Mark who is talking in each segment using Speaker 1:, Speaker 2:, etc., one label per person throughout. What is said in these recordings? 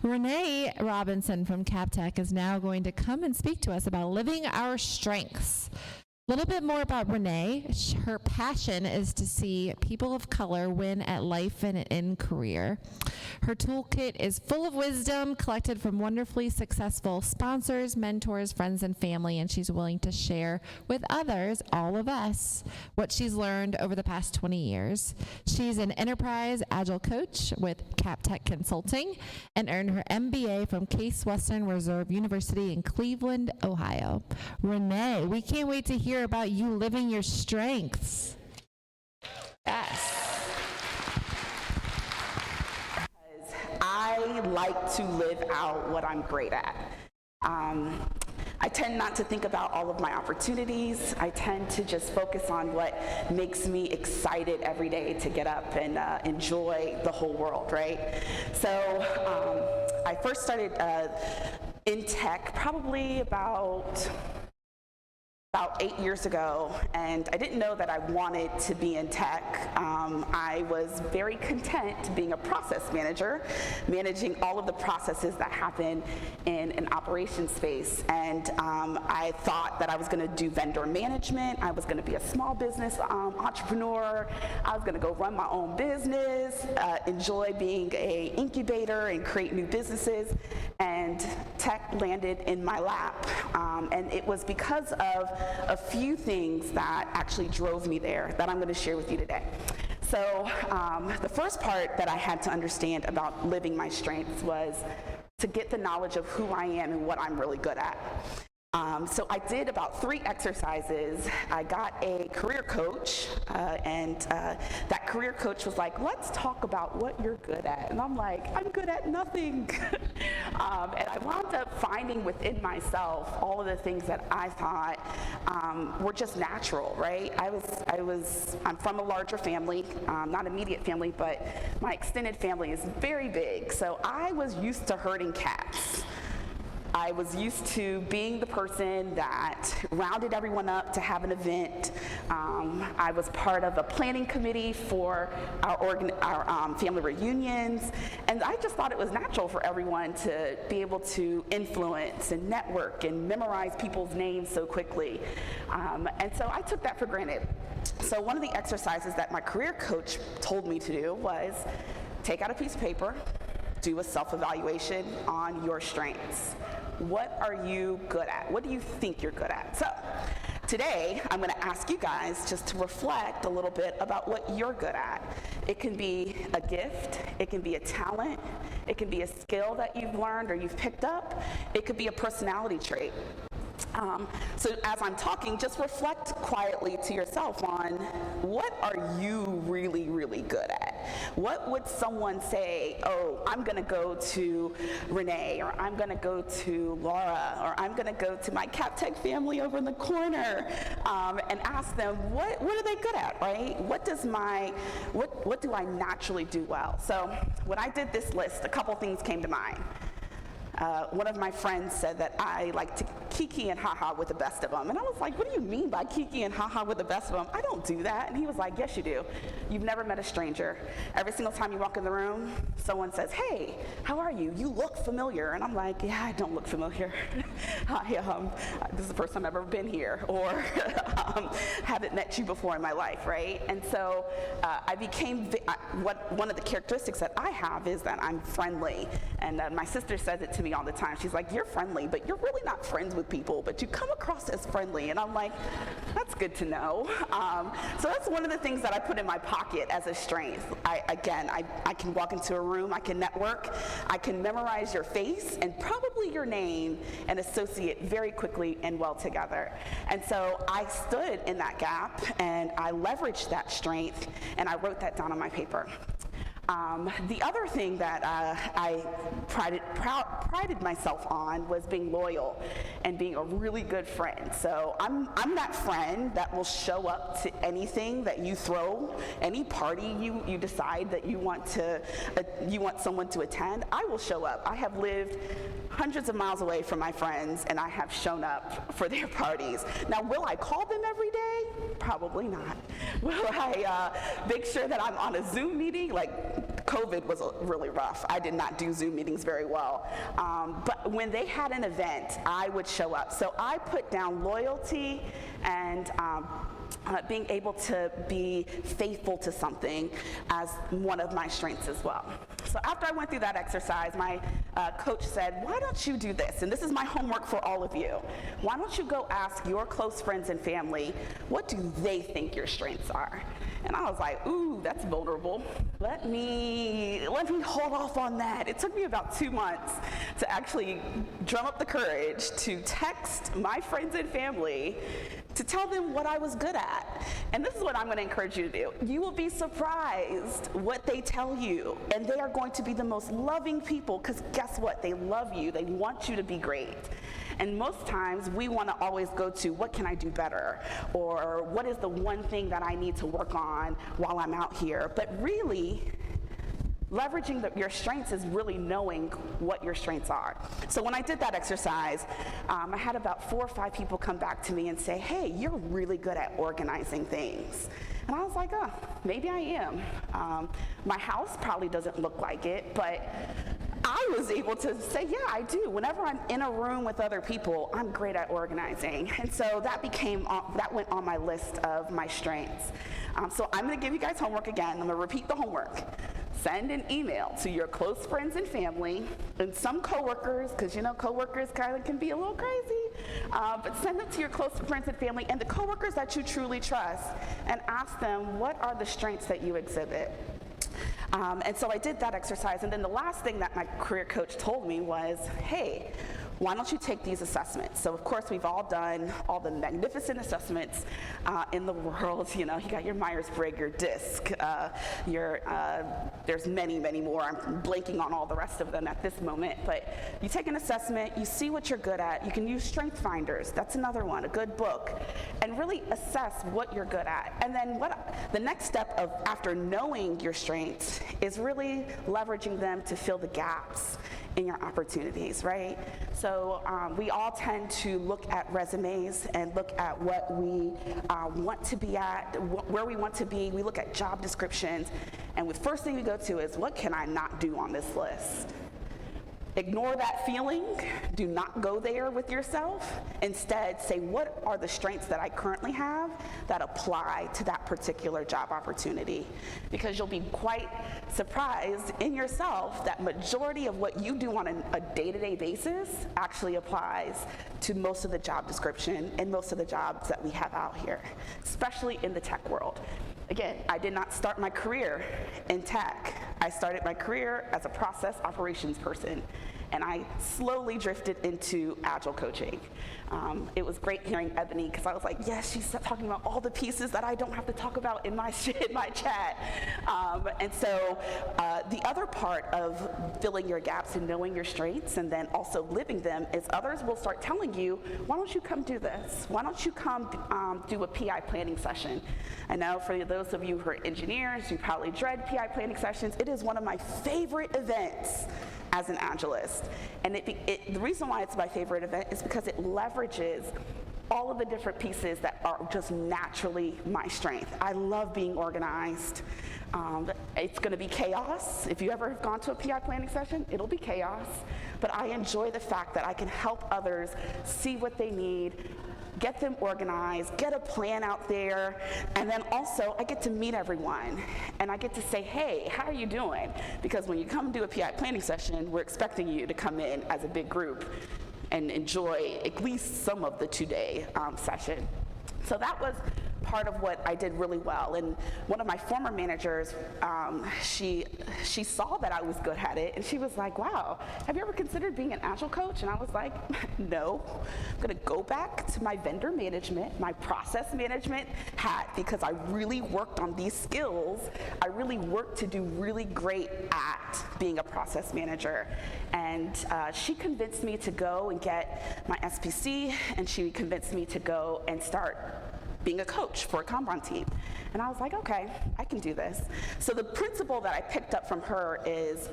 Speaker 1: Renee Robinson from CapTech is now going to come and speak to us about living our strengths. A little bit more about Renee. Her passion is to see people of color win at life and in career. Her toolkit is full of wisdom collected from wonderfully successful sponsors, mentors, friends, and family, and she's willing to share with others, all of us, what she's learned over the past 20 years. She's an enterprise Agile Coach with CapTech Consulting and earned her MBA from Case Western Reserve University in Cleveland, Ohio. Renee, we can't wait to hear about you living your strengths. Yes.
Speaker 2: I like to live out what I'm great at. I tend not to think about all of my opportunities. I tend to just focus on what makes me excited every day to get up and enjoy the whole world, right? So I first started in tech probably about 8 years ago, and I didn't know that I wanted to be in tech. I was very content being a process manager, managing all of the processes that happen in an operations space. And I thought that I was going to do vendor management. I was going to be a small business entrepreneur. I was going to go run my own business, enjoy being an incubator and create new businesses. And tech landed in my lap. And it was because of a few things that actually drove me there that I'm going to share with you today. So the first part that I had to understand about living my strengths was to get the knowledge of who I am and what I'm really good at. So I did about 3 exercises. I got a career coach, and that career coach was like, let's talk about what you're good at. And I'm like, I'm good at nothing. And I wound up finding within myself all of the things that I thought were just natural, right? I'm from a larger family, not immediate family, but my extended family is very big. So I was used to herding cats. I was used to being the person that rounded everyone up to have an event. I was part of a planning committee for our family reunions, and I just thought it was natural for everyone to be able to influence and network and memorize people's names so quickly. And so I took that for granted. So one of the exercises that my career coach told me to do was take out a piece of paper, do a self-evaluation on your strengths. What are you good at? What do you think you're good at? So today, I'm going to ask you guys just to reflect a little bit about what you're good at. It can be a gift, it can be a talent, it can be a skill that you've learned or you've picked up, it could be a personality trait. So as I'm talking, just reflect quietly to yourself on what are you really, really good at? What would someone say, oh, I'm going to go to Renee, or I'm going to go to Laura, or I'm going to go to my CapTech family over in the corner, and ask them, what are they good at, right? What do I naturally do well? So when I did this list, a couple things came to mind. One of my friends said that I like to kiki and haha with the best of them. And I was like, what do you mean by kiki and haha with the best of them? I don't do that. And he was like, yes, you do. You've never met a stranger. Every single time you walk in the room, someone says, hey, how are you? You look familiar. And I'm like, yeah, I don't look familiar. This is the first time I've ever been here, or haven't met you before in my life, right? And so I became, one of the characteristics that I have is that I'm friendly. And my sister says it to me all the time. She's like, you're friendly, but you're really not friends with people, but you come across as friendly. And I'm like, that's good to know. So that's one of the things that I put in my pocket as a strength. I can walk into a room, I can network, I can memorize your face and probably your name and associate very quickly and well together. And so I stood in that gap and I leveraged that strength and I wrote that down on my paper. The other thing that I prided myself on was being loyal and being a really good friend. So I'm that friend that will show up to anything that you throw, any party you decide that you want someone to attend. I will show up. I have lived hundreds of miles away from my friends, and I have shown up for their parties. Now, will I call them every day? Probably not. Will I make sure that I'm on a Zoom meeting like COVID was really rough. I did not do Zoom meetings very well. But when they had an event, I would show up. So I put down loyalty and being able to be faithful to something as one of my strengths as well. So after I went through that exercise, my coach said, why don't you do this? And this is my homework for all of you. Why don't you go ask your close friends and family, what do they think your strengths are? And I was like, ooh, that's vulnerable. Let me hold off on that. It took me about 2 months to actually drum up the courage to text my friends and family to tell them what I was good at. And this is what I'm going to encourage you to do. You will be surprised what they tell you. And they are going to be the most loving people, because guess what? They love you. They want you to be great. And most times we want to always go to, what can I do better? Or what is the one thing that I need to work on while I'm out here? But really, leveraging your strengths is really knowing what your strengths are. So when I did that exercise, I had about 4 or 5 people come back to me and say, hey, you're really good at organizing things. And I was like, oh, maybe I am. My house probably doesn't look like it, but I was able to say, yeah, I do. Whenever I'm in a room with other people, I'm great at organizing. And so that went on my list of my strengths. So I'm going to give you guys homework again. I'm going to repeat the homework. Send an email to your close friends and family and some coworkers, because you know coworkers kind of can be a little crazy, but send it to your close friends and family and the coworkers that you truly trust, and ask them, what are the strengths that you exhibit? And so I did that exercise, and then the last thing that my career coach told me was, hey, why don't you take these assessments? So of course we've all done all the magnificent assessments in the world. You know, you got your Myers-Briggs, your DISC, there's many, many more. I'm blanking on all the rest of them at this moment. But you take an assessment, you see what you're good at. You can use Strength Finders. That's another one, a good book. And really assess what you're good at. And then the next step after knowing your strengths is really leveraging them to fill the gaps in your opportunities, right? So we all tend to look at resumes and look at what we want to be at, where we want to be. We look at job descriptions, and the first thing we go to is, what can I not do on this list? Ignore that feeling. Do not go there with yourself. Instead, say, what are the strengths that I currently have that apply to that particular job opportunity? Because you'll be quite surprised in yourself that majority of what you do on a day-to-day basis actually applies to most of the job description and most of the jobs that we have out here, especially in the tech world. Again, I did not start my career in tech. I started my career as a process operations person, and I slowly drifted into Agile coaching. It was great hearing Ebony, because I was like, yes, she's talking about all the pieces that I don't have to talk about in my chat. And so the other part of filling your gaps and knowing your strengths and then also living them is others will start telling you, why don't you come do this? Why don't you come do a PI planning session? I know for those of you who are engineers, you probably dread PI planning sessions. It is one of my favorite events as an Agilist. And the reason why it's my favorite event is because it leverages all of the different pieces that are just naturally my strength. I love being organized. It's going to be chaos. If you ever have gone to a PI planning session, it'll be chaos. But I enjoy the fact that I can help others see what they need, get them organized, get a plan out there, and then also I get to meet everyone, and I get to say, hey, how are you doing? Because when you come do a PI planning session, we're expecting you to come in as a big group and enjoy at least some of the 2-day session. So that was part of what I did really well. And one of my former managers, she saw that I was good at it, and she was like, wow, have you ever considered being an Agile coach? And I was like, no. I'm going to go back to my vendor management, my process management hat, because I really worked on these skills. I really worked to do really great at being a process manager. And she convinced me to go and get my SPC, and she convinced me to go and start being a coach for a Kanban team. And I was like, okay, I can do this. So the principle that I picked up from her is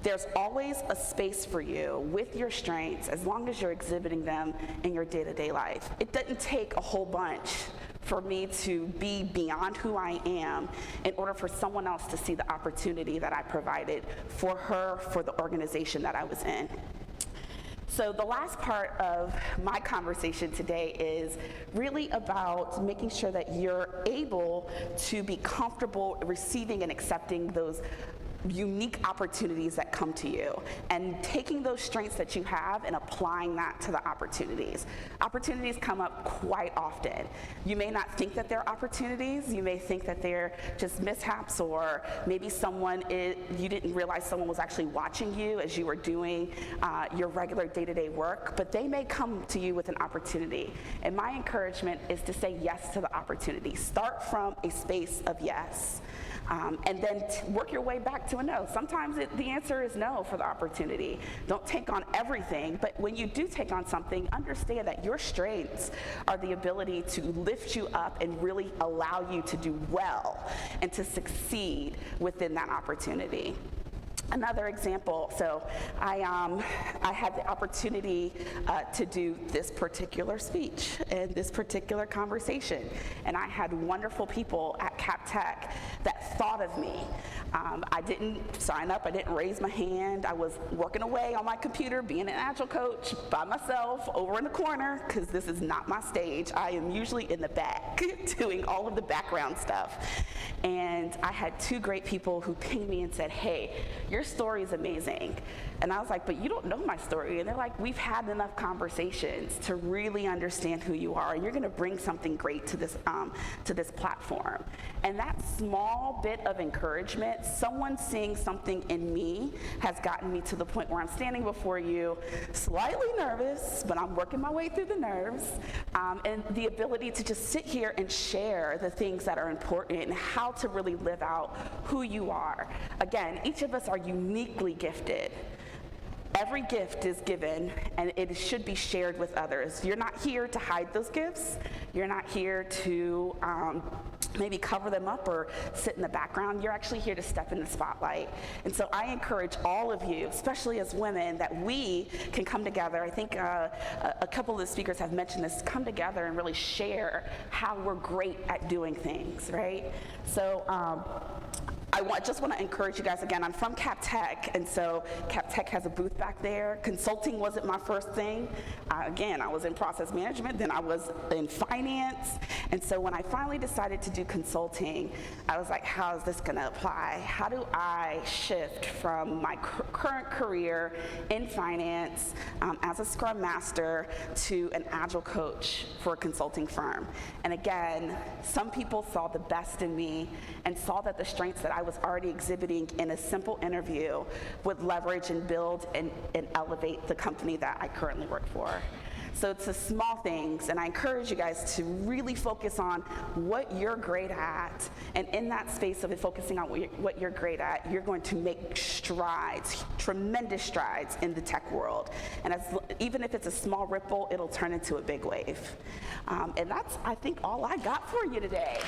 Speaker 2: there's always a space for you with your strengths as long as you're exhibiting them in your day-to-day life. It doesn't take a whole bunch for me to be beyond who I am in order for someone else to see the opportunity that I provided for her, for the organization that I was in. So the last part of my conversation today is really about making sure that you're able to be comfortable receiving and accepting those unique opportunities that come to you, and taking those strengths that you have and applying that to the opportunities. Opportunities come up quite often. You may not think that they're opportunities. You may think that they're just mishaps, or maybe you didn't realize someone was actually watching you as you were doing your regular day-to-day work, but they may come to you with an opportunity. And my encouragement is to say yes to the opportunity. Start from a space of yes. And then work your way back to a no. Sometimes the answer is no for the opportunity. Don't take on everything, but when you do take on something, understand that your strengths are the ability to lift you up and really allow you to do well and to succeed within that opportunity. Another example, so I had the opportunity to do this particular speech and this particular conversation, and I had wonderful people at CapTech that thought of me. I didn't sign up, I didn't raise my hand. I was working away on my computer, being an Agile Coach by myself over in the corner, because this is not my stage. I am usually in the back doing all of the background stuff. And I had two great people who pinged me and said, "Hey, your story is amazing." And I was like, "But you don't know my story." And they're like, "We've had enough conversations to really understand who you are, and you're going to bring something great to this platform." And that small bit of encouragement, someone seeing something in me, has gotten me to the point where I'm standing before you, slightly nervous, but I'm working my way through the nerves, and the ability to just sit here and share the things that are important and how to really live out who you are. Again, each of us are uniquely gifted. Every gift is given, and it should be shared with others. You're not here to hide those gifts. You're not here to maybe cover them up or sit in the background. You're actually here to step in the spotlight. And so I encourage all of you, especially as women, that we can come together. I think a couple of the speakers have mentioned this, come together and really share how we're great at doing things, right? So I just want to encourage you guys again. I'm from CapTech, and so CapTech has a booth back there. Consulting wasn't my first thing. Again, I was in process management, then I was in finance, and so when I finally decided to do consulting, I was like, how is this going to apply? How do I shift from my current career in finance as a Scrum Master to an Agile Coach for a consulting firm? And again, some people saw the best in me and saw that the strengths that I was already exhibiting in a simple interview would leverage and build and elevate the company that I currently work for. So it's the small things, and I encourage you guys to really focus on what you're great at, and in that space of it, focusing on what you're great at, you're going to make strides, tremendous strides in the tech world. And even if it's a small ripple, it'll turn into a big wave. And that's, I think, all I got for you today.